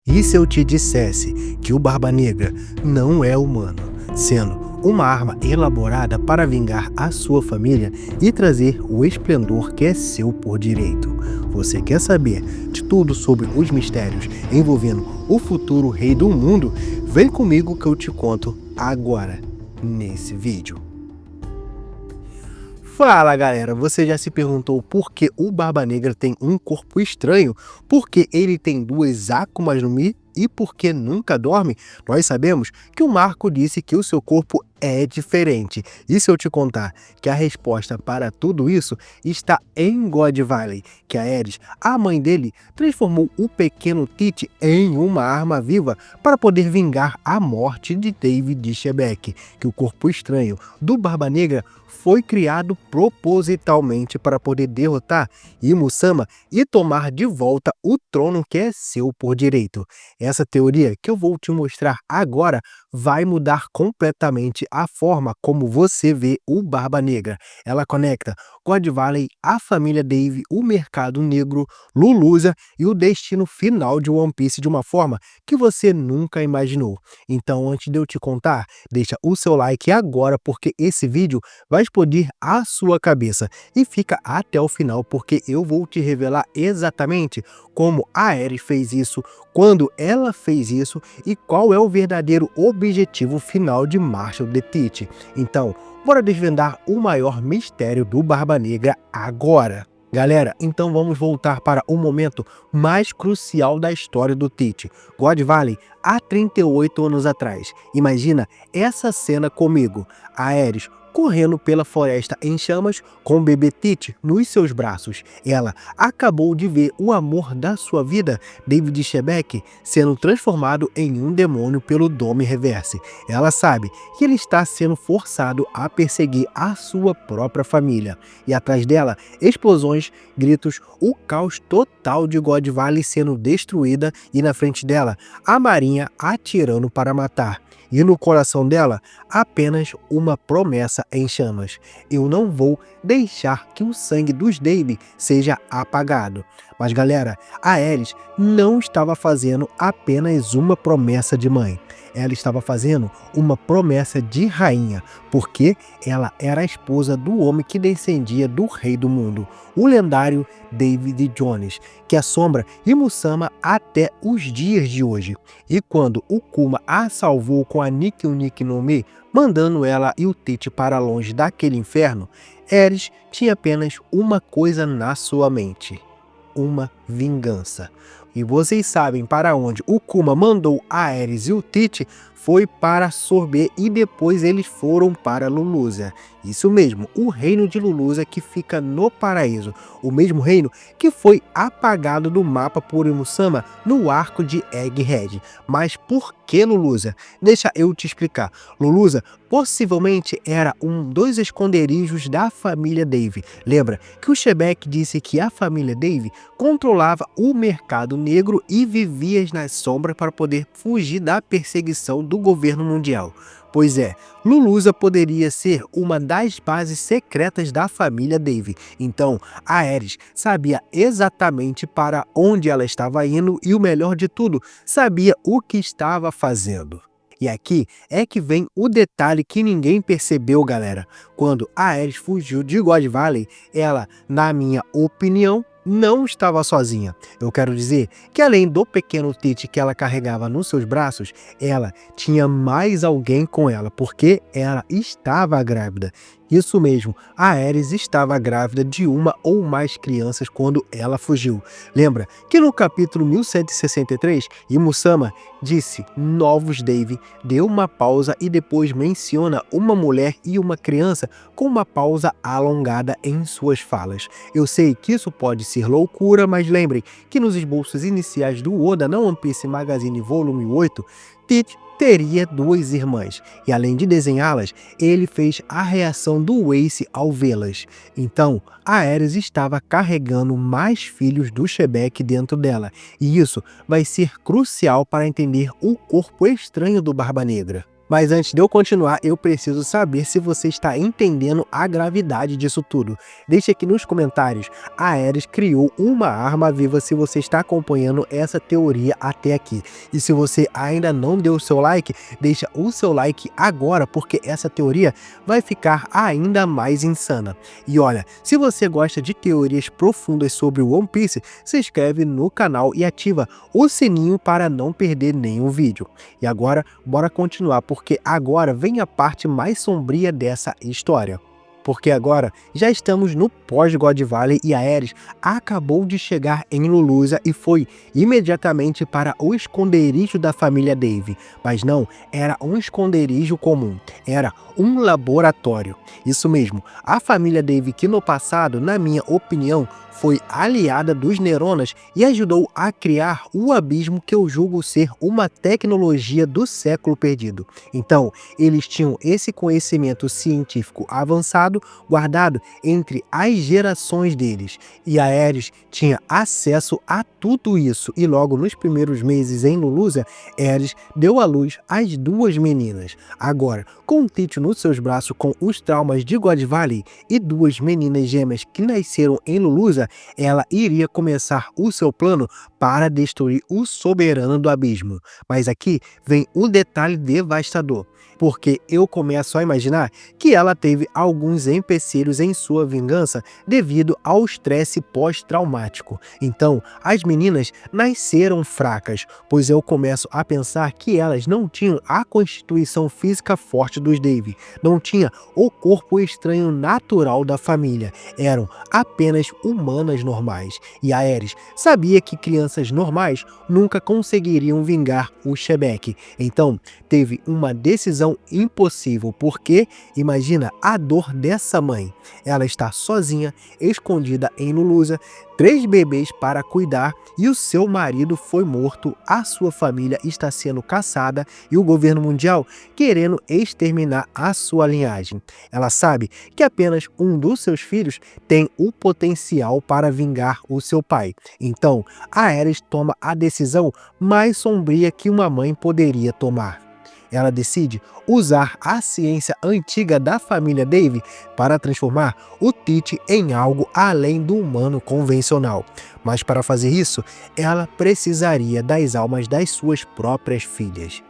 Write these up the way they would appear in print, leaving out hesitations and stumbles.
E se eu te dissesse que o Barba Negra não é humano, sendo uma arma elaborada para vingar a sua família e trazer o esplendor que é seu por direito? Você quer saber de tudo sobre os mistérios envolvendo o futuro rei do mundo? Vem comigo que eu te conto agora, nesse vídeo. Fala galera, você já se perguntou por que o Barba Negra tem um corpo estranho? Por que ele tem duas Akumas no Mi? E por que nunca dorme? Nós sabemos que o Marco disse que o seu corpo é diferente. E se eu te contar que a resposta para tudo isso está em God Valley, que a Aerys, a mãe dele, transformou o pequeno Tite em uma arma viva para poder vingar a morte de David Shebeck, que o corpo estranho do Barba Negra foi criado propositalmente para poder derrotar Imusama e tomar de volta o trono que é seu por direito. Essa teoria que eu vou te mostrar agora vai mudar completamente a forma como você vê o Barba Negra. Ela conecta God Valley, a família Dave, o mercado negro, Luluza e o destino final de One Piece de uma forma que você nunca imaginou. Então, antes de eu te contar, deixa o seu like agora porque esse vídeo vai explodir a sua cabeça. E fica até o final porque eu vou te revelar exatamente como a Aerys fez isso, quando ela fez isso e qual é o verdadeiro objetivo final de Marshall the Tite. Então, bora desvendar o maior mistério do Barba Negra agora. Galera, então vamos voltar para o momento mais crucial da história do Tite, God Valley, há 38 anos atrás. Imagina essa cena comigo, a Aerys correndo pela floresta em chamas com o bebê Tite nos seus braços. Ela acabou de ver o amor da sua vida, David Shebeck, sendo transformado em um demônio pelo Dome Reverse. Ela sabe que ele está sendo forçado a perseguir a sua própria família. E atrás dela, explosões, gritos, o caos total de God Valley sendo destruída e na frente dela, a marinha atirando para matar. E no coração dela, apenas uma promessa em chamas: eu não vou deixar que o sangue dos Dave seja apagado. Mas galera, a Aerys não estava fazendo apenas uma promessa de mãe. Ela estava fazendo uma promessa de rainha, porque ela era a esposa do homem que descendia do rei do mundo, o lendário David Jones, que assombra Imusama até os dias de hoje. E quando o Kuma a salvou com a Nikki Nikki no Mi, mandando ela e o Tite para longe daquele inferno, Aerys tinha apenas uma coisa na sua mente: uma vingança. E vocês sabem para onde o Kuma mandou a Aerys e o Tite? Foi para Sorbet e depois eles foram para Luluza. Isso mesmo, o reino de Luluza que fica no paraíso. O mesmo reino que foi apagado do mapa por Imusama no arco de Egghead. Mas por que Luluza? Deixa eu te explicar. Luluza possivelmente era um dos esconderijos da família Dave. Lembra que o Shebeck disse que a família Dave controlava o mercado negro e vivia nas sombras para poder fugir da perseguição do governo mundial. Pois é, Luluza poderia ser uma das bases secretas da família Dave. Então, a Aerys sabia exatamente para onde ela estava indo e, o melhor de tudo, sabia o que estava fazendo. E aqui é que vem o detalhe que ninguém percebeu, galera. Quando a Aerys fugiu de God Valley, ela, na minha opinião, não estava sozinha. Eu quero dizer que além do pequeno Tite que ela carregava nos seus braços, ela tinha mais alguém com ela, porque ela estava grávida. Isso mesmo, a Aerys estava grávida de uma ou mais crianças quando ela fugiu. Lembra que no capítulo 1163, Imusama disse novos Dave, deu uma pausa e depois menciona uma mulher e uma criança com uma pausa alongada em suas falas. Eu sei que isso pode ser loucura, mas lembrem que nos esboços iniciais do Oda na One Piece Magazine Volume 8, Tite teria duas irmãs, e além de desenhá-las, ele fez a reação do Ace ao vê-las. Então, a Aerys estava carregando mais filhos do Shebeck dentro dela, e isso vai ser crucial para entender o corpo estranho do Barba Negra. Mas antes de eu continuar, eu preciso saber se você está entendendo a gravidade disso tudo. Deixe aqui nos comentários. A Ares criou uma arma viva se você está acompanhando essa teoria até aqui. E se você ainda não deu o seu like, deixa o seu like agora, porque essa teoria vai ficar ainda mais insana. E olha, se você gosta de teorias profundas sobre One Piece, se inscreve no canal e ativa o sininho para não perder nenhum vídeo. E agora, bora continuar, porque agora vem a parte mais sombria dessa história. Porque agora já estamos no pós-God Valley e a Ares acabou de chegar em Lulusa e foi imediatamente para o esconderijo da família Dave. Mas não era um esconderijo comum, era um laboratório. Isso mesmo, a família Dave que no passado, na minha opinião, foi aliada dos Neronas e ajudou a criar o abismo que eu julgo ser uma tecnologia do século perdido. Então, eles tinham esse conhecimento científico avançado guardado entre as gerações deles. E a Ares tinha acesso a tudo isso e logo nos primeiros meses em Lulusa, Ares deu à luz as duas meninas. Agora, com Tite nos seus braços com os traumas de God Valley e duas meninas gêmeas que nasceram em Lulusa, ela iria começar o seu plano para destruir o soberano do abismo. Mas aqui vem um detalhe devastador, porque eu começo a imaginar que ela teve alguns empecilhos em sua vingança devido ao estresse pós-traumático. Então, as meninas nasceram fracas, pois eu começo a pensar que elas não tinham a constituição física forte dos Dave, não tinha o corpo estranho natural da família, eram apenas humanas normais. E a Ares sabia que crianças normais nunca conseguiriam vingar o Xebec. Então, teve uma decisão impossível, porque imagina a dor dessa mãe. Ela está sozinha, escondida em Lulusa, 3 bebês para cuidar e o seu marido foi morto, a sua família está sendo caçada e o governo mundial querendo exterminar a sua linhagem. Ela sabe que apenas um dos seus filhos tem o potencial para vingar o seu pai. Então, a Ares toma a decisão mais sombria que uma mãe poderia tomar. Ela decide usar a ciência antiga da família Dave para transformar o Tite em algo além do humano convencional. Mas para fazer isso, ela precisaria das almas das suas próprias filhas.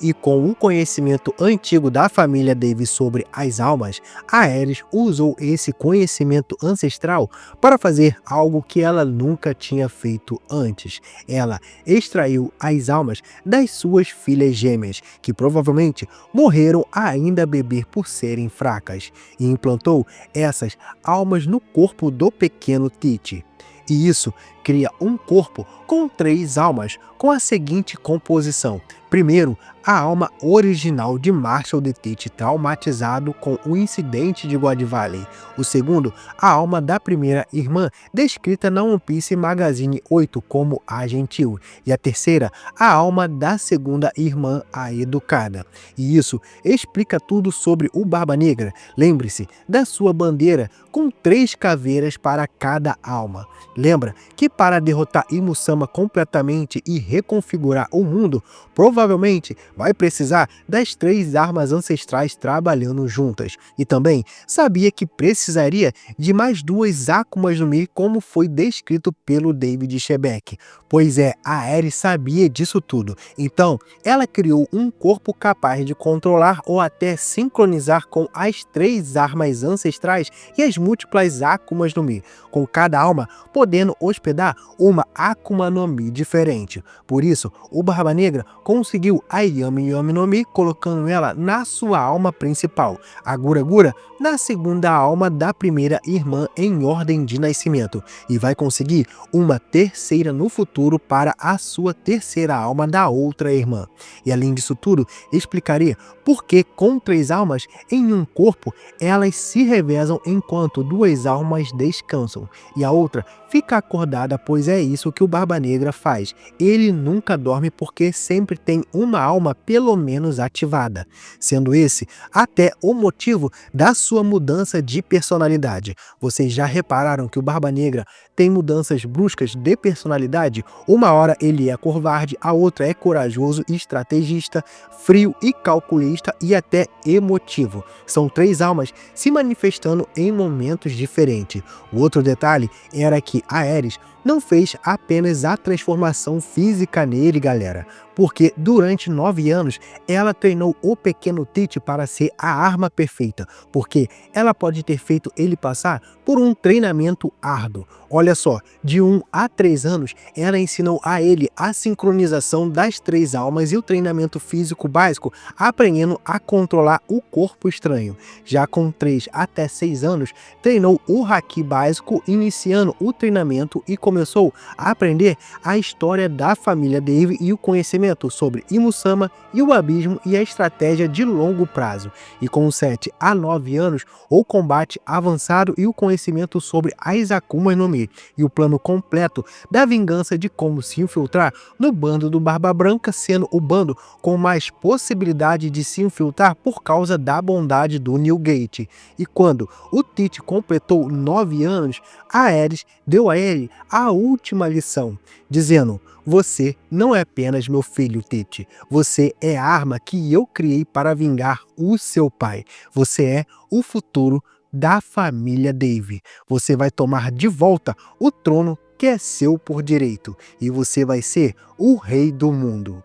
E com o conhecimento antigo da família Dave sobre as almas, a Ares usou esse conhecimento ancestral para fazer algo que ela nunca tinha feito antes. Ela extraiu as almas das suas filhas gêmeas, que provavelmente morreram ainda a beber por serem fracas, e implantou essas almas no corpo do pequeno Tite. E isso cria um corpo com 3 almas, com a seguinte composição. Primeiro, a alma original de Marshall de Tite traumatizado com o incidente de God Valley. O segundo, a alma da primeira irmã, descrita na One Piece Magazine 8 como a gentil. E a terceira, a alma da segunda irmã, a educada. E isso explica tudo sobre o Barba Negra. Lembre-se da sua bandeira com 3 caveiras para cada alma. Lembra que para derrotar Imusama completamente e reconfigurar o mundo, provavelmente vai precisar das 3 armas ancestrais trabalhando juntas. E também sabia que precisaria de mais 2 Akumas no Mi, como foi descrito pelo David Shebeck. Pois é, a Ares sabia disso tudo. Então, ela criou um corpo capaz de controlar ou até sincronizar com as 3 armas ancestrais e as múltiplas Akumas no Mi, com cada alma podendo hospedar uma Akuma no Mi diferente. Por isso, o Barba Negra conseguiu a Yami Yami no Mi, colocando ela na sua alma principal, a Gura Gura na segunda alma da primeira irmã em ordem de nascimento, e vai conseguir uma terceira no futuro para a sua terceira alma da outra irmã. E além disso tudo, explicaria por que com 3 almas em um corpo elas se revezam enquanto 2 almas descansam e a outra fica acordada, pois é isso que o Barba Negra faz. Ele nunca dorme porque sempre tem uma alma pelo menos ativada, sendo esse até o motivo da sua sua mudança de personalidade. Vocês já repararam que o Barba Negra tem mudanças bruscas de personalidade? Uma hora ele é covarde, a outra é corajoso e estrategista, frio e calculista e até emotivo. São três almas se manifestando em momentos diferentes. O outro detalhe era que Aerys não fez apenas a transformação física nele, galera, porque durante 9 anos ela treinou o pequeno Tite para ser a arma perfeita, porque ela pode ter feito ele passar por um treinamento árduo. Olha só, de 1 a 3 anos ela ensinou a ele a sincronização das três almas e o treinamento físico básico, aprendendo a controlar o corpo estranho. Já com 3 até 6 anos treinou o Haki básico, iniciando o treinamento e começou a aprender a história da família Dave e o conhecimento sobre Imusama e o abismo e a estratégia de longo prazo. E com 7 a 9 anos, o combate avançado e o conhecimento sobre as Akumas no Mi e o plano completo da vingança de como se infiltrar no bando do Barba Branca, sendo o bando com mais possibilidade de se infiltrar por causa da bondade do Newgate. E quando o Tite completou 9 anos, Aerys deu a ele a última lição, dizendo: "Você não é apenas meu filho, Tite. Você é a arma que eu criei para vingar o seu pai. Você é o futuro da família Dave. Você vai tomar de volta o trono que é seu por direito, e você vai ser o rei do mundo."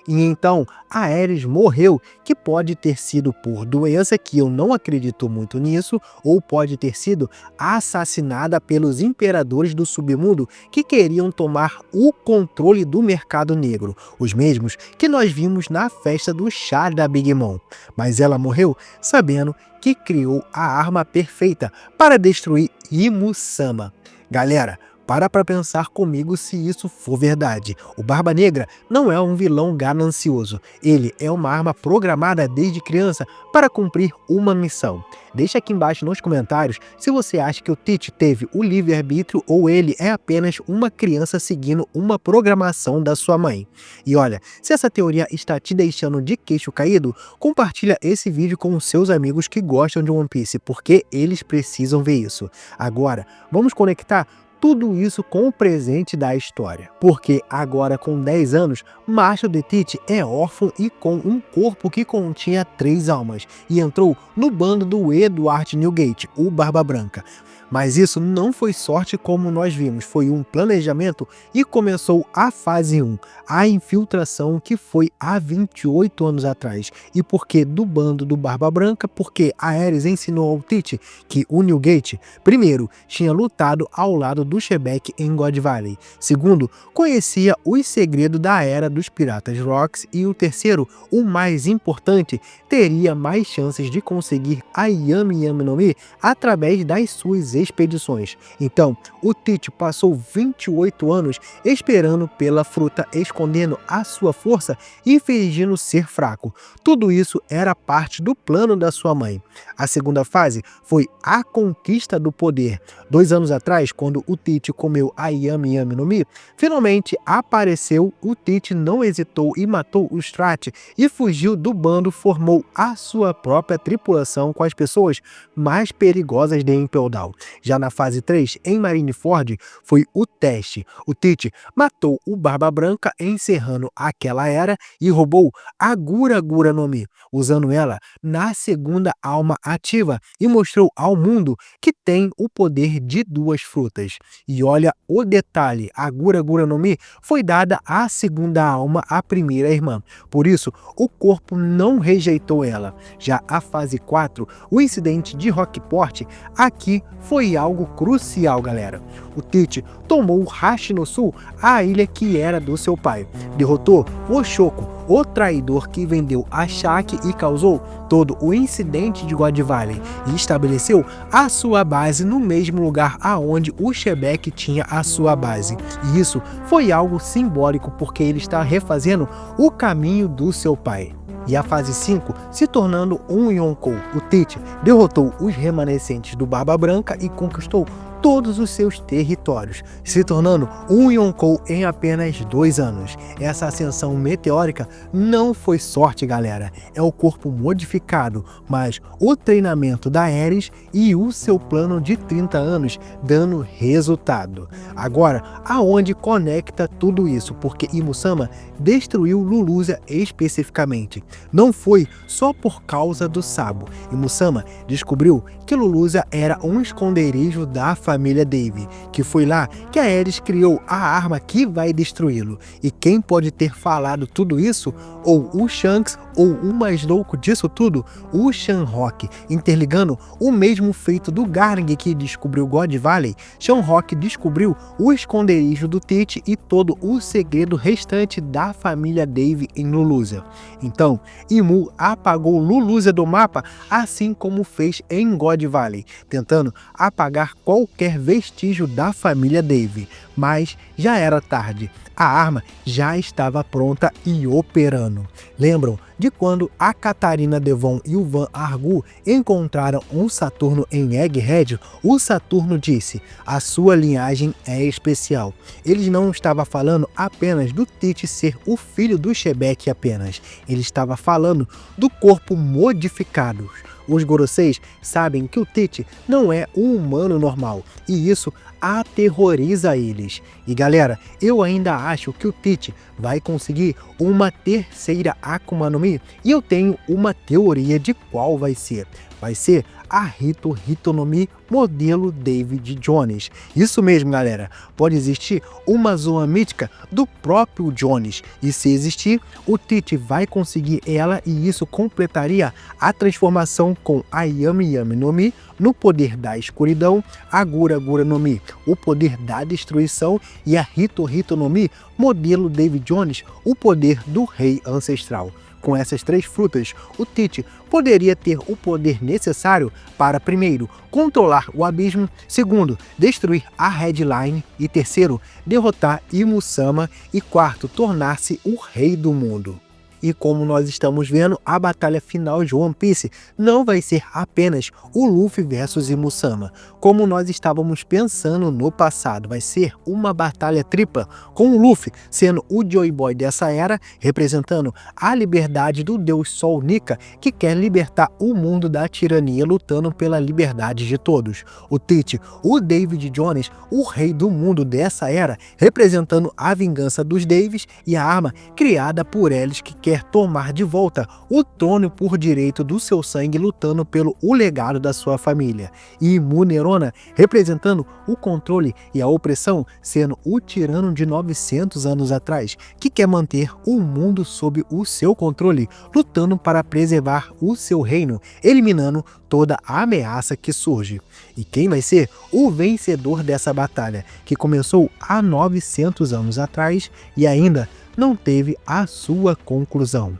E então Aerys morreu, que pode ter sido por doença, que eu não acredito muito nisso, ou pode ter sido assassinada pelos imperadores do submundo que queriam tomar o controle do mercado negro, os mesmos que nós vimos na festa do chá da Big Mom. Mas ela morreu sabendo que criou a arma perfeita para destruir Imusama. Galera, para pensar comigo se isso for verdade. O Barba Negra não é um vilão ganancioso. Ele é uma arma programada desde criança para cumprir uma missão. Deixa aqui embaixo nos comentários se você acha que o Tite teve o livre-arbítrio ou ele é apenas uma criança seguindo uma programação da sua mãe. E olha, se essa teoria está te deixando de queixo caído, compartilha esse vídeo com os seus amigos que gostam de One Piece, porque eles precisam ver isso. Agora, vamos conectar tudo isso com o presente da história, porque agora com 10 anos, Macho de Tite é órfão e com um corpo que continha 3 almas, e entrou no bando do Edward Newgate, o Barba Branca. Mas isso não foi sorte como nós vimos, foi um planejamento e começou a fase 1, a infiltração, que foi há 28 anos atrás. E por que do bando do Barba Branca? Porque Aerys ensinou ao Tite que o Newgate, primeiro, tinha lutado ao lado do Shebeck em God Valley, segundo, conhecia os segredos da era dos Piratas Rocks, e o terceiro, o mais importante, teria mais chances de conseguir a Yami Yami no Mi através das suas expedições. Então, o Tite passou 28 anos esperando pela fruta, escondendo a sua força e fingindo ser fraco. Tudo isso era parte do plano da sua mãe. A segunda fase foi a conquista do poder. 2 anos atrás, quando o Tite comeu a Yami Yami no Mi, finalmente apareceu. O Tite não hesitou e matou o Strat e fugiu do bando, formou a sua própria tripulação com as pessoas mais perigosas de Impel Down. Já na fase 3, em Marineford, foi o teste. O Tite matou o Barba Branca, encerrando aquela era, e roubou a Gura Gura no Mi, usando ela na segunda alma ativa, e mostrou ao mundo que tem o poder de 2 frutas. E olha o detalhe, a Gura Gura no Mi foi dada à segunda alma, à primeira irmã. Por isso, o corpo não rejeitou ela. Já a fase 4, o incidente de Rockport, aqui foi algo crucial, galera. O Tite tomou Hashi no Sul, a ilha que era do seu pai. Derrotou o Shoko, o traidor que vendeu a Shaq e causou todo o incidente de God Valley, e estabeleceu a sua base no mesmo lugar aonde o Shebeck tinha a sua base. E isso foi algo simbólico, porque ele está refazendo o caminho do seu pai. E a fase 5, se tornando um Yonkou, o Tite derrotou os remanescentes do Barba Branca e conquistou todos os seus territórios, se tornando um Yonkou em apenas 2 anos. Essa ascensão meteórica não foi sorte, galera, é o corpo modificado, mas o treinamento da Aerys e o seu plano de 30 anos dando resultado. Agora, aonde conecta tudo isso? Porque Imo-sama destruiu Lulusia especificamente. Não foi só por causa do Sabo. Imo-sama descobriu que Lulusia era um esconderijo da família Dave, que foi lá que a Aerys criou a arma que vai destruí-lo. E quem pode ter falado tudo isso? Ou o Shanks, ou o mais louco disso tudo, o Shanrock, interligando o mesmo feito do Garlic que descobriu God Valley. Shanrock descobriu o esconderijo do Teach e todo o segredo restante da família Dave em Lulusia. Então, Imu apagou Lulusia do mapa, assim como fez em God Valley, tentando apagar qualquer vestígio da família Dave. Mas já era tarde. A arma já estava pronta e operando. Lembram de quando a Catarina Devon e o Van Argu encontraram um Saturno em Egghead? O Saturno disse: a sua linhagem é especial. Ele não estava falando apenas do Teach ser o filho do Shebek apenas. Ele estava falando do corpo modificado. Os Goroseis sabem que o Teach não é um humano normal, e isso aterroriza eles. E galera, eu ainda acho que o Teach vai conseguir uma terceira Akuma no Mi, e eu tenho uma teoria de qual vai ser. Vai ser a Hito Hito no Mi modelo David Jones. Isso mesmo, galera. Pode existir uma Zoan mítica do próprio Jones. E se existir, o Teach vai conseguir ela, e isso completaria a transformação com a Yami Yami no Mi no poder da escuridão, a Gura Gura no Mi, o poder da destruição, e a Hito Hito no Mi modelo David Jones, o poder do rei ancestral. Com essas 3 frutas, o Teach poderia ter o poder necessário para, primeiro, controlar o abismo, segundo, destruir a Headline, e terceiro, derrotar Imo-sama, e quarto, tornar-se o rei do mundo. E como nós estamos vendo, a batalha final de One Piece não vai ser apenas o Luffy versus Imo-sama, como nós estávamos pensando no passado. Vai ser uma batalha tripla, com o Luffy sendo o Joy Boy dessa era, representando a liberdade do Deus Sol Nika, que quer libertar o mundo da tirania, lutando pela liberdade de todos. O Teach, o David Jones, o rei do mundo dessa era, representando a vingança dos Davis, e a arma criada por eles, que quer tomar de volta o trono por direito do seu sangue, lutando pelo legado da sua família. E Munerona, representando o controle e a opressão, sendo o tirano de 900 anos atrás, que quer manter o mundo sob o seu controle, lutando para preservar o seu reino, eliminando toda a ameaça que surge. E quem vai ser o vencedor dessa batalha, que começou há 900 anos atrás e ainda não teve a sua conclusão?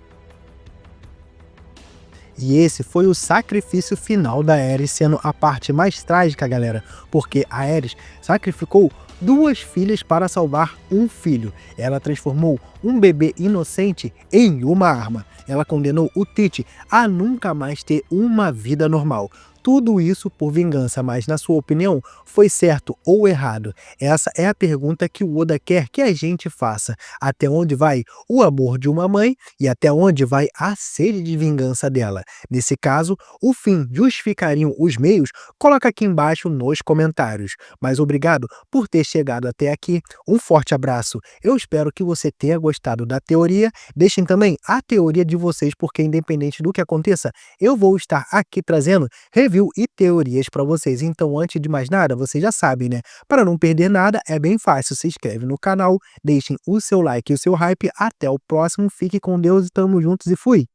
E esse foi o sacrifício final da Aerys, sendo a parte mais trágica, galera, porque a Aerys sacrificou 2 filhas para salvar um filho. Ela transformou um bebê inocente em uma arma. Ela condenou o Teach a nunca mais ter uma vida normal. Tudo isso por vingança, mas na sua opinião, foi certo ou errado? Essa é a pergunta que o Oda quer que a gente faça. Até onde vai o amor de uma mãe e até onde vai a sede de vingança dela? Nesse caso, o fim justificariam os meios? Coloca aqui embaixo nos comentários. Mas obrigado por ter chegado até aqui. Um forte abraço. Eu espero que você tenha gostado da teoria. Deixem também a teoria de vocês, porque independente do que aconteça, eu vou estar aqui trazendo review e teorias para vocês. Então, antes de mais nada, vocês já sabem, né? Para não perder nada, é bem fácil. Se inscreve no canal, deixem o seu like e o seu hype. Até o próximo. Fique com Deus e tamo juntos e fui!